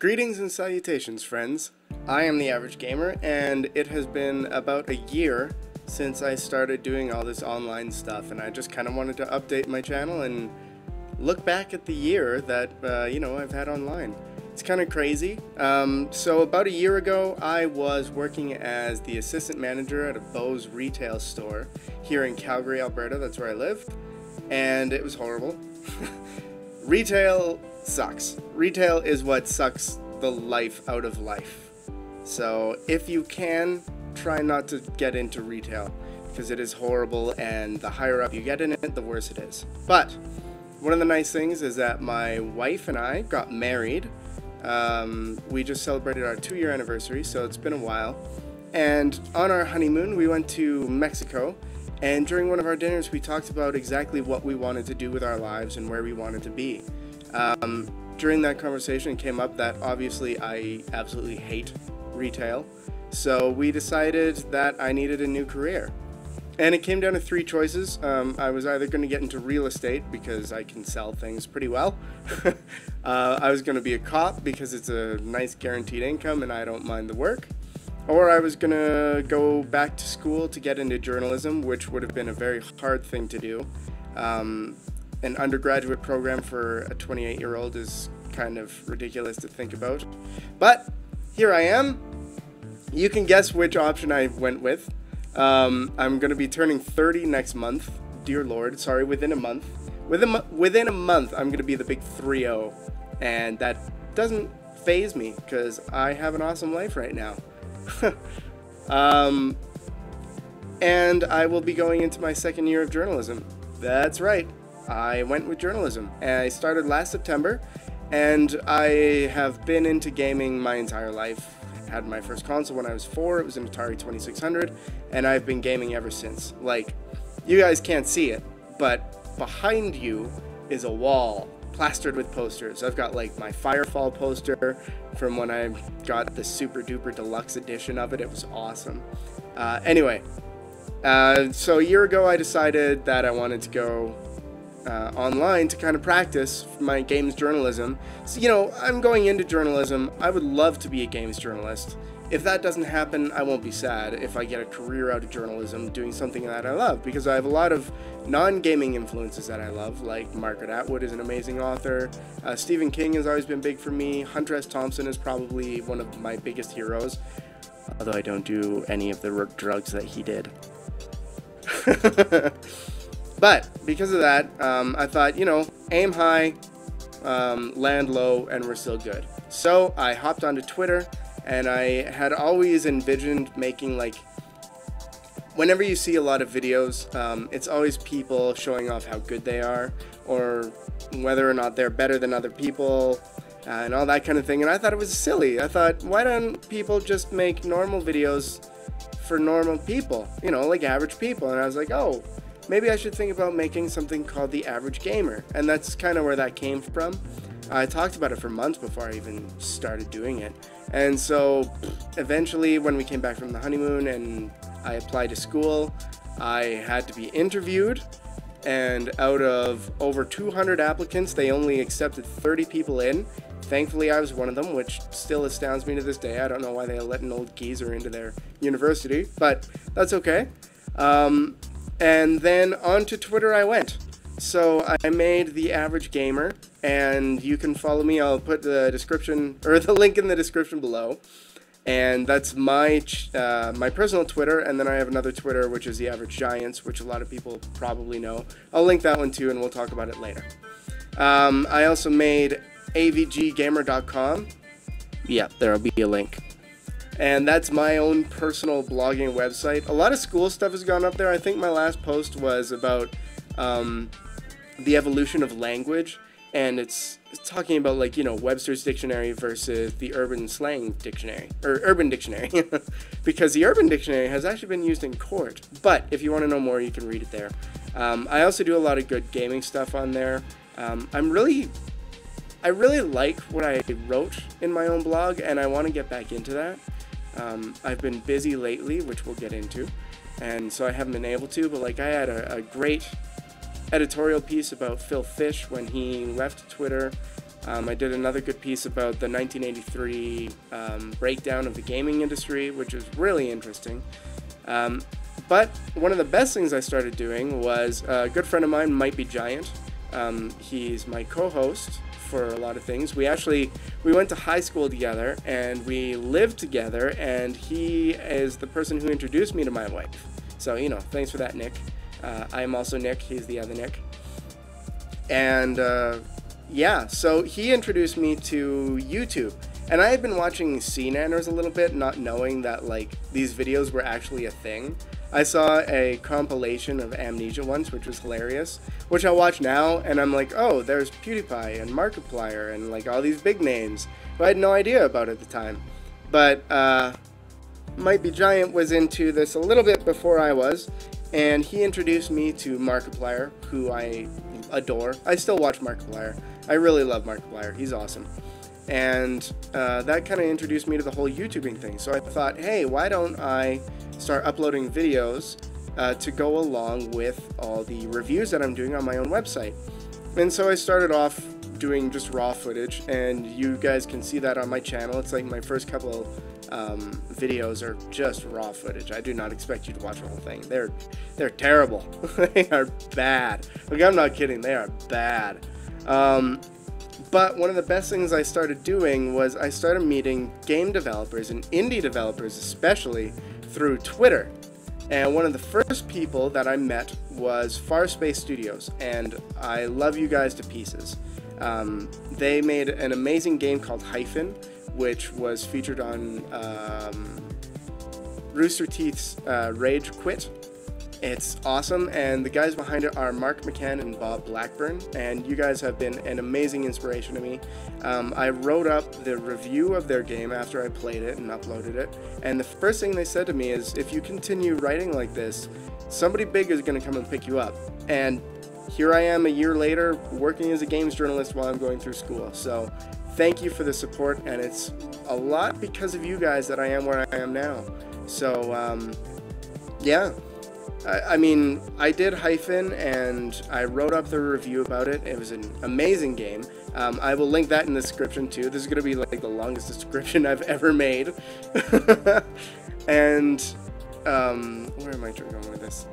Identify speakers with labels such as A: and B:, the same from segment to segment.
A: Greetings and salutations, friends. I am the Average Gamer, and it has been about a year since I started doing all this online stuff, and I just kind of wanted to update my channel and look back at the year that, I've had online. It's kind of crazy. So about a year ago, I was working as the assistant manager at a Bose retail store here in Calgary, Alberta. That's where I live, and it was horrible. Retail sucks. Retail is what sucks the life out of life. So if you can, try not to get into retail because it is horrible, and the higher up you get in it, the worse it is. But one of the nice things is that my wife and I got married. We just celebrated our 2-year anniversary, so it's been a while. And on our honeymoon, we went to Mexico, and during one of our dinners, we talked about exactly what we wanted to do with our lives and where we wanted to be. During that conversation, it came up that obviously I absolutely hate retail, so we decided that I needed a new career. And it came down to 3 choices. I was either going to get into real estate because I can sell things pretty well. I was going to be a cop because it's a nice guaranteed income and I don't mind the work. Or I was going to go back to school to get into journalism, which would have been a very hard thing to do. An undergraduate program for a 28-year-old is kind of ridiculous to think about. But here I am. You can guess which option I went with. I'm going to be turning 30 next month. Dear Lord, sorry, within a month. Within a month, I'm going to be the big 3-0. And that doesn't faze me because I have an awesome life right now. And I will be going into my 2nd year of journalism. That's right. I went with journalism. And I started last September, and I have been into gaming my entire life. Had my first console when I was 4. It was an Atari 2600, and I've been gaming ever since. Like, you guys can't see it, but behind you is a wall plastered with posters. I've got like my Firefall poster from when I got the super duper deluxe edition of it. It was awesome. Anyway, so a year ago I decided that I wanted to go online to kind of practice my games journalism. So, I'm going into journalism. I would love to be a games journalist. If that doesn't happen, I won't be sad if I get a career out of journalism doing something that I love, because I have a lot of non-gaming influences that I love, like Margaret Atwood is an amazing author, Stephen King has always been big for me, Hunter S. Thompson is probably one of my biggest heroes, although I don't do any of the drugs that he did. But because of that, I thought, aim high, land low, and we're still good. So I hopped onto Twitter, and I had always envisioned making, like, whenever you see a lot of videos, it's always people showing off how good they are, or whether or not they're better than other people, and all that kind of thing. And I thought it was silly. I thought, why don't people just make normal videos for normal people, like average people? And I was like, oh, maybe I should think about making something called The Average Gamer. And that's kind of where that came from. I talked about it for months before I even started doing it. And so eventually, when we came back from the honeymoon and I applied to school, I had to be interviewed. And out of over 200 applicants, they only accepted 30 people in. Thankfully, I was one of them, which still astounds me to this day. I don't know why they let an old geezer into their university, but that's okay. And then onto Twitter I went. So I made The Average Gamer, and you can follow me. I'll put the description, or the link in the description below. And that's my my personal Twitter, and then I have another Twitter, which is The Average Giants, which a lot of people probably know. I'll link that one too, and we'll talk about it later. I also made avggamer.com. Yeah, there'll be a link. And that's my own personal blogging website. A lot of school stuff has gone up there. I think my last post was about the evolution of language, and it's talking about, like, Webster's dictionary versus the urban slang dictionary, or urban dictionary, because the urban dictionary has actually been used in court. But if you want to know more, you can read it there. I also do a lot of good gaming stuff on there. I really like what I wrote in my own blog, and I want to get back into that. I've been busy lately, which we'll get into, and so I haven't been able to, but like I had a great editorial piece about Phil Fish when he left Twitter I did another good piece about the 1983 breakdown of the gaming industry, which is really interesting. But one of the best things I started doing was a good friend of mine, Might Be Giant. He's my co-host for a lot of things. We went to high school together and we lived together, and he is the person who introduced me to my wife. So, you know, thanks for that, Nick. I am also Nick. He's the other Nick. And yeah, so he introduced me to YouTube. And I had been watching CNanners a little bit, not knowing that like these videos were actually a thing. I saw a compilation of Amnesia once, which was hilarious, which I watch now, and I'm like, oh, there's PewDiePie and Markiplier and like all these big names, but I had no idea about at the time. But Might Be Giant was into this a little bit before I was, and he introduced me to Markiplier, who I adore. I still watch Markiplier. I really love Markiplier. He's awesome. And that kind of introduced me to the whole YouTubing thing. So I thought, hey, why don't I start uploading videos to go along with all the reviews that I'm doing on my own website. And so I started off doing just raw footage, and you guys can see that on my channel. It's like my first couple videos are just raw footage. I do not expect you to watch the whole thing. They're terrible. They are bad. Like, I'm not kidding. They are bad. But one of the best things I started doing was I started meeting game developers and indie developers especially through Twitter. And one of the first people that I met was Farspace Studios, and I love you guys to pieces. They made an amazing game called Hyphen, which was featured on Rooster Teeth's Rage Quit. It's awesome, and the guys behind it are Mark McCann and Bob Blackburn, and you guys have been an amazing inspiration to me. I wrote up the review of their game after I played it and uploaded it, and the first thing they said to me is, if you continue writing like this, somebody big is going to come and pick you up. And here I am a year later working as a games journalist while I'm going through school. So thank you for the support, and it's a lot because of you guys that I am where I am now. So yeah. I mean, I did Hyphen, and I wrote up the review about it. It was an amazing game. I will link that in the description too. This is going to be like the longest description I've ever made. And where am I going with this?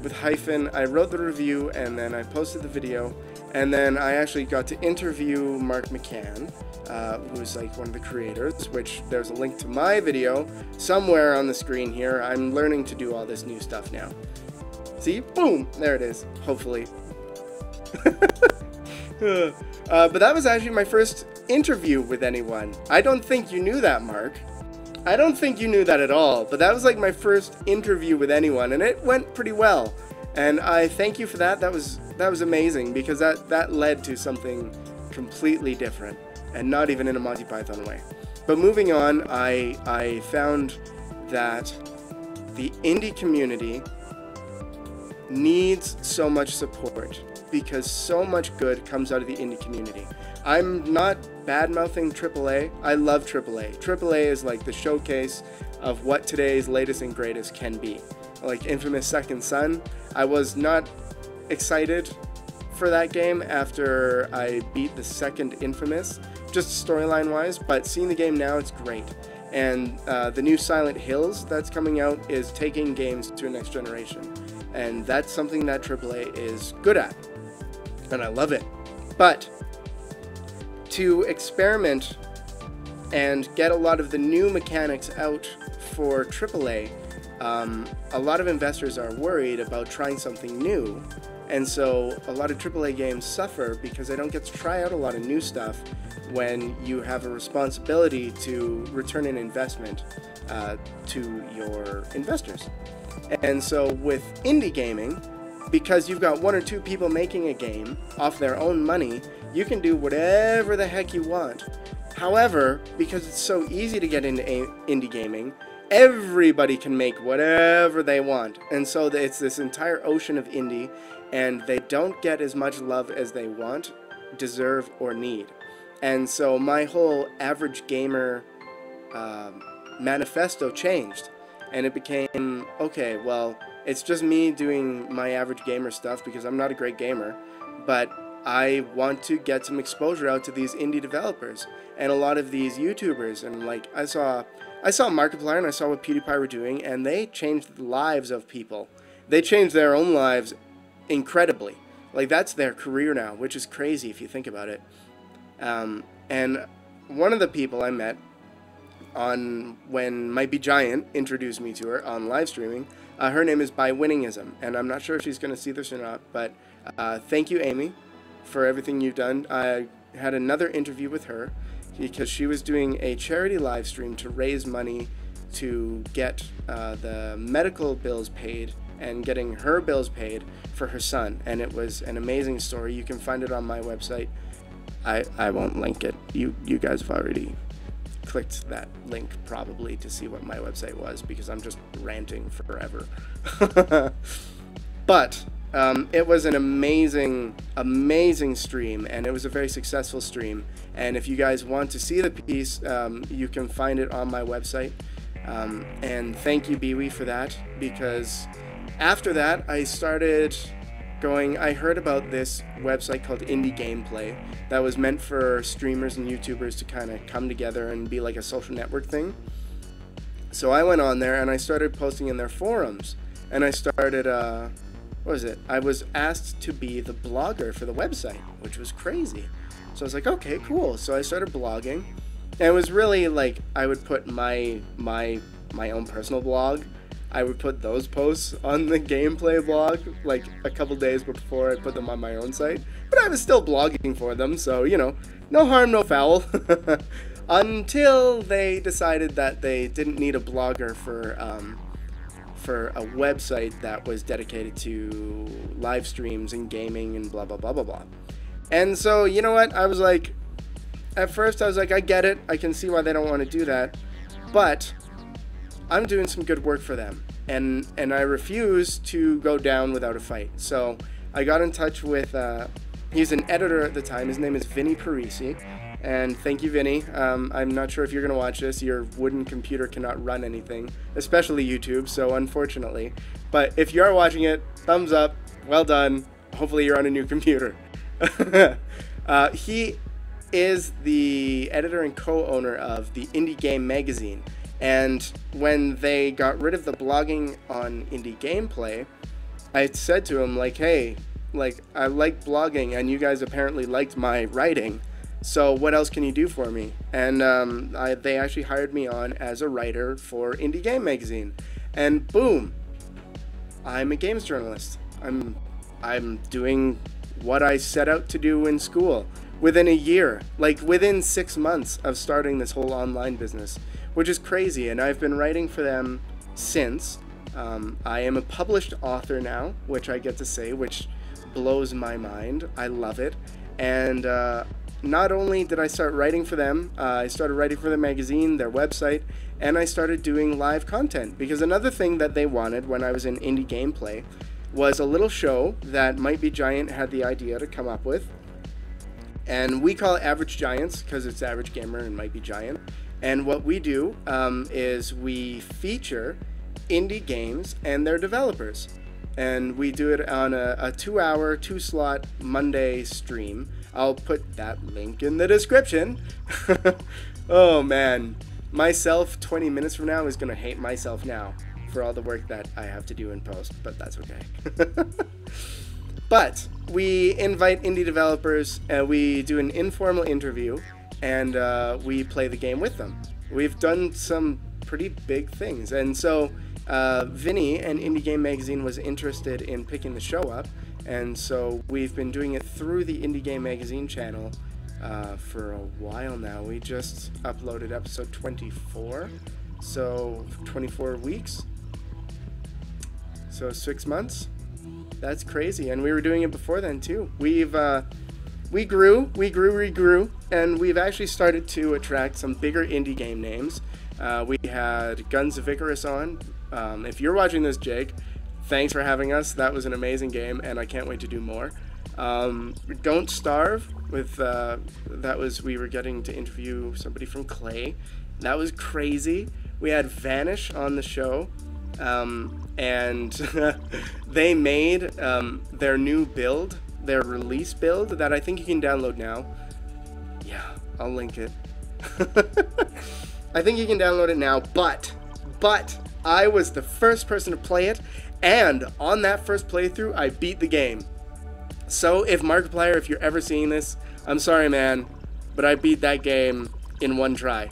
A: With Hyphen, I wrote the review, and then I posted the video, and then I actually got to interview Mark McCann, who's like one of the creators, which there's a link to my video somewhere on the screen here. I'm learning to do all this new stuff now. See? Boom! There it is. Hopefully. But that was actually my first interview with anyone. I don't think you knew that, Mark. I don't think you knew that at all, but that was like my first interview with anyone, and it went pretty well. And I thank you for that. That was amazing, because that led to something completely different, and not even in a Monty Python way. But moving on, I found that the indie community needs so much support, because so much good comes out of the indie community. I'm not bad-mouthing AAA. I love AAA. AAA is like the showcase of what today's latest and greatest can be. Like Infamous Second Son, I was not excited for that game after I beat the second Infamous, just storyline-wise, but seeing the game now, it's great. And the new Silent Hills that's coming out is taking games to a next generation. And that's something that AAA is good at. And I love it. But to experiment and get a lot of the new mechanics out for AAA, a lot of investors are worried about trying something new. And so a lot of AAA games suffer because they don't get to try out a lot of new stuff when you have a responsibility to return an investment to your investors. And so with indie gaming, because you've got one or two people making a game off their own money, you can do whatever the heck you want. However, because it's so easy to get into indie gaming, everybody can make whatever they want. And so it's this entire ocean of indie, and they don't get as much love as they want, deserve, or need. And so my whole average gamer manifesto changed, and it became, okay, well, it's just me doing my average gamer stuff because I'm not a great gamer, but I want to get some exposure out to these indie developers and a lot of these YouTubers. And like I saw Markiplier and I saw what PewDiePie were doing, and they changed the lives of people. They changed their own lives incredibly. Like that's their career now, which is crazy if you think about it. And one of the people I met on when Might Be Giant introduced me to her on live streaming, her name is By Winningism, and I'm not sure if she's going to see this or not, but thank you, Amy, for everything you've done. I had another interview with her because she was doing a charity live stream to raise money to get the medical bills paid and getting her bills paid for her son, and it was an amazing story. You can find it on my website. I won't link it. You guys have already clicked that link probably to see what my website was, because I'm just ranting forever. But it was an amazing stream, and it was a very successful stream. And if you guys want to see the piece, you can find it on my website. And thank you, Biwi, for that, because after that I started going, I heard about this website called Indie Gameplay that was meant for streamers and YouTubers to kind of come together and be like a social network thing. So I went on there and I started posting in their forums, and I started, what was it? I was asked to be the blogger for the website, which was crazy. So I was like, okay, cool. So I started blogging, and it was really like I would put my own personal blog. I would put those posts on the gameplay blog like a couple days before I put them on my own site. But I was still blogging for them, so, you know, no harm, no foul. Until they decided that they didn't need a blogger for a website that was dedicated to live streams and gaming and blah, blah, blah, blah, blah. And so, you know what? I was like, at first I was like, I get it. I can see why they don't want to do that. But I'm doing some good work for them, and I refuse to go down without a fight. So I got in touch with, he's an editor at the time, his name is Vinny Parisi, and thank you, Vinny. I'm not sure if you're going to watch this. Your wooden computer cannot run anything, especially YouTube, so unfortunately. But if you are watching it, thumbs up, well done. Hopefully you're on a new computer. He is the editor and co-owner of the Indie Game Magazine. And when they got rid of the blogging on Indie Gameplay, I said to him, like, hey, like, I like blogging, and you guys apparently liked my writing, so what else can you do for me? And they actually hired me on as a writer for Indie Game Magazine. And boom, I'm a games journalist. I'm doing what I set out to do in school within a year, like within 6 months of starting this whole online business, which is crazy. And I've been writing for them since. I am a published author now, which I get to say, which blows my mind. I love it. And not only did I start writing for them, I started writing for the magazine, their website, and I started doing live content. Because another thing that they wanted when I was in Indie Gameplay was a little show that Might Be Giant had the idea to come up with. And we call it Average Giants because it's Average Gamer and Might Be Giant. And what we do is we feature indie games and their developers. And we do it on a 2-hour, 2-slot Monday stream. I'll put that link in the description. Oh man, myself 20 minutes from now is going to hate myself now for all the work that I have to do in post, but that's okay. But we invite indie developers, we do an informal interview, and we play the game with them. We've done some pretty big things, and so Vinny and Indie Game Magazine was interested in picking the show up, and so we've been doing it through the Indie Game Magazine channel for a while now. We just uploaded episode 24, so 24 weeks, so 6 months. That's crazy, and we were doing it before then too. We grew, and we've actually started to attract some bigger indie game names. We had Guns of Icarus on. If you're watching this, Jake, thanks for having us. That was an amazing game, and I can't wait to do more. Don't Starve, we were getting to interview somebody from Clay. That was crazy. We had Vanish on the show. And they made their new build their release build that I think you can download now. Yeah, I'll link it. I think you can download it now, but I was the first person to play it, and on that first playthrough, I beat the game. So if Markiplier, if you're ever seeing this, I'm sorry, man, but I beat that game in one try.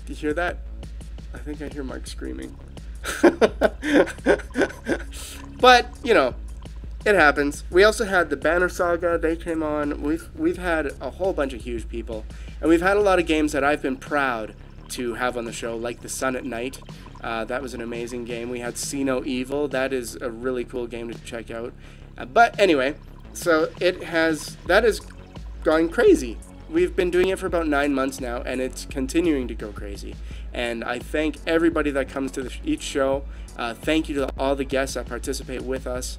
A: Do you hear that? I think I hear Mark screaming. But, you know, it happens. We also had the Banner Saga. They came on. We've had a whole bunch of huge people. And we've had a lot of games that I've been proud to have on the show, like The Sun at Night. That was an amazing game. We had See No Evil. That is a really cool game to check out. But anyway, so that is going crazy. We've been doing it for about 9 months now, and it's continuing to go crazy. And I thank everybody that comes to each show. Thank you to all the guests that participate with us.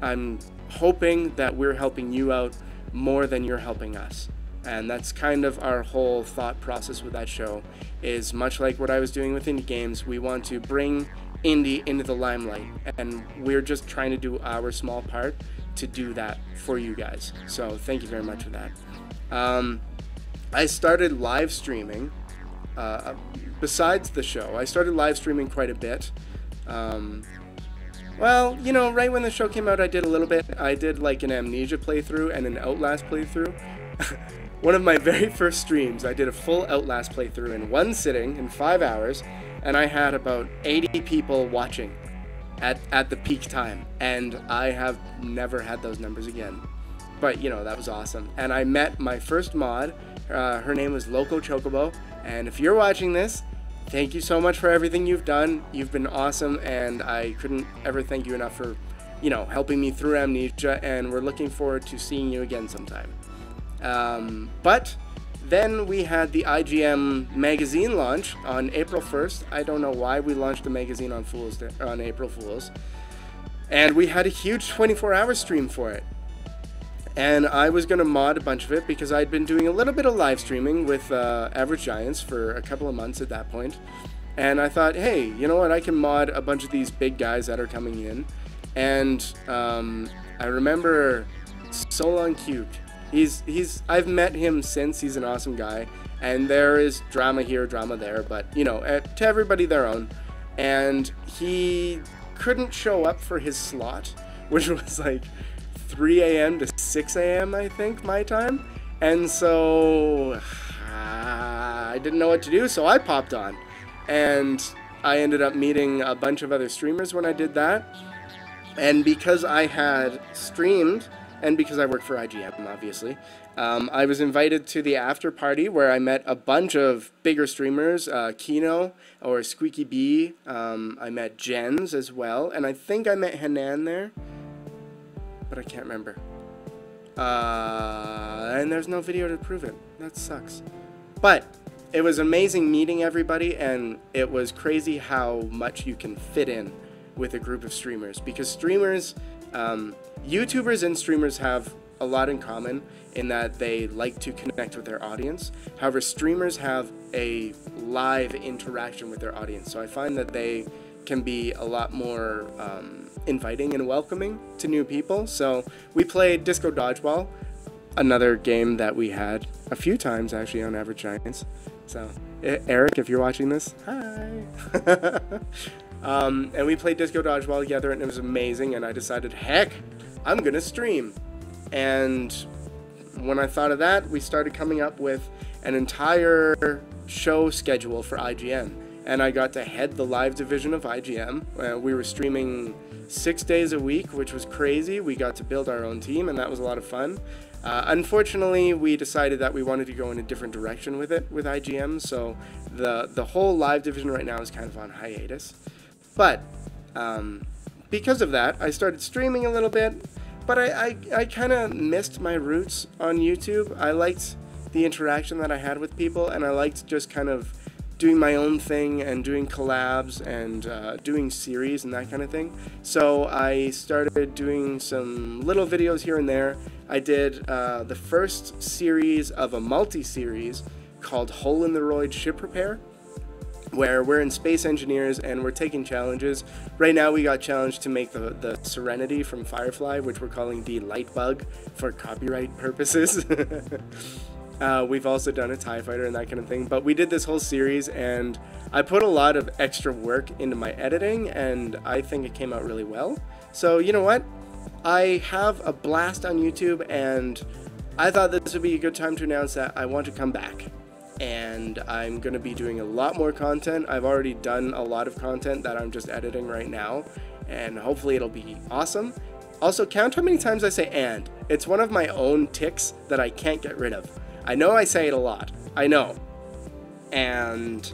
A: I'm hoping that we're helping you out more than you're helping us. And that's kind of our whole thought process with that show, is much like what I was doing with indie games. We want to bring indie into the limelight, and we're just trying to do our small part to do that for you guys. So thank you very much for that. I started live streaming, besides the show. I started live streaming quite a bit. Well, you know, right when the show came out, I did a little bit. I did like an Amnesia playthrough and an Outlast playthrough. One of my very first streams, I did a full Outlast playthrough in one sitting in 5 hours, and I had about 80 people watching at the peak time, and I have never had those numbers again. But, you know, that was awesome. And I met my first mod. Her name was Loco Chocobo. And if you're watching this, thank you so much for everything you've done. You've been awesome, and I couldn't ever thank you enough for, you know, helping me through Amnesia, and we're looking forward to seeing you again sometime. But then we had the IGM magazine launch on April 1st. I don't know why we launched the magazine on April Fools. And we had a huge 24-hour stream for it. And I was going to mod a bunch of it because I'd been doing a little bit of live streaming with Average Giants for a couple of months at that point. And I thought, hey, you know what, I can mod a bunch of these big guys that are coming in. And I remember So Long Cute. I've met him since. He's an awesome guy. And there is drama here, drama there, but, you know, to everybody their own. And he couldn't show up for his slot, which was like 3 a.m. to 6 a.m. I think, my time. And so I didn't know what to do, so I popped on. And I ended up meeting a bunch of other streamers when I did that. And because I had streamed, and because I work for IGM, obviously, I was invited to the after party where I met a bunch of bigger streamers, Kino or Squeaky Bee. I met Jens as well, and I think I met Hanan there, but I can't remember. And there's no video to prove it. That sucks. But it was amazing meeting everybody, and it was crazy how much you can fit in with a group of streamers, because streamers, YouTubers and streamers have a lot in common in that they like to connect with their audience. However, streamers have a live interaction with their audience, so I find that they can be a lot more inviting and welcoming to new people. So we played Disco Dodgeball, another game that we had a few times actually on Average Giants. So Eric, if you're watching this, hi. And we played Disco Dodgeball together, and it was amazing, and I decided, heck, I'm gonna stream. And when I thought of that, we started coming up with an entire show schedule for IGN, and I got to head the live division of IGM. We were streaming 6 days a week, which was crazy. We got to build our own team, and that was a lot of fun. Unfortunately, we decided that we wanted to go in a different direction with it, with IGM, so the whole live division right now is kind of on hiatus. But because of that, I started streaming a little bit, but I kind of missed my roots on YouTube. I liked the interaction that I had with people, and I liked just kind of doing my own thing and doing collabs and doing series and that kind of thing. So I started doing some little videos here and there. I did the first series of a multi-series called Hole in the Roid Ship Repair. where we're in space engineers and we're taking challenges. Right now we got challenged to make the Serenity from Firefly, which we're calling the Light Bug for copyright purposes. We've also done a TIE fighter and that kind of thing, but we did this whole series and I put a lot of extra work into my editing and I think it came out really well. So you know what? I have a blast on YouTube and I thought this would be a good time to announce that I want to come back. And I'm going to be doing a lot more content. I've already done a lot of content that I'm just editing right now, and hopefully it'll be awesome. Also, count how many times I say "and." It's one of my own tics that I can't get rid of. I know I say it a lot. I know. And.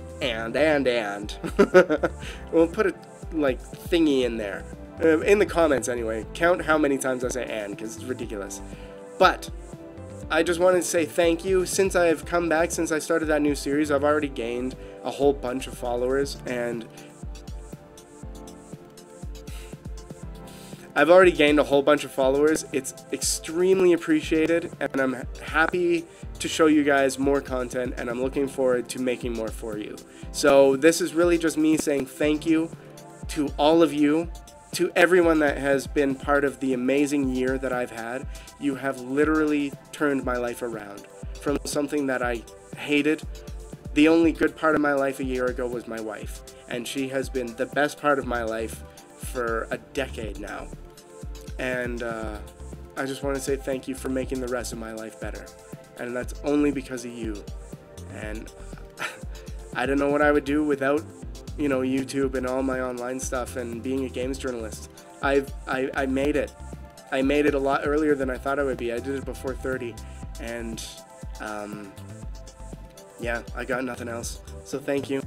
A: We'll put a, like, thingy in there. In the comments, anyway. Count how many times I say "and," because it's ridiculous. But I just wanted to say thank you. Since I've come back, since I started that new series, I've already gained a whole bunch of followers, and it's extremely appreciated, and I'm happy to show you guys more content, and I'm looking forward to making more for you. So this is really just me saying thank you to all of you, to everyone that has been part of the amazing year that I've had. You have literally turned my life around from something that I hated. The only good part of my life a year ago was my wife, and she has been the best part of my life for a decade now. And I just want to say thank you for making the rest of my life better, and that's only because of you. And I don't know what I would do without, you know, YouTube and all my online stuff and being a games journalist. I made it. I made it a lot earlier than I thought I would be. I did it before 30, and yeah, I got nothing else. So thank you.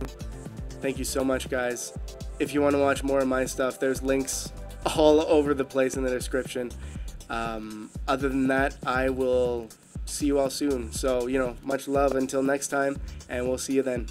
A: Thank you so much, guys. If you want to watch more of my stuff, there's links all over the place in the description. Other than that, I will see you all soon. So, you know, much love until next time, and we'll see you then.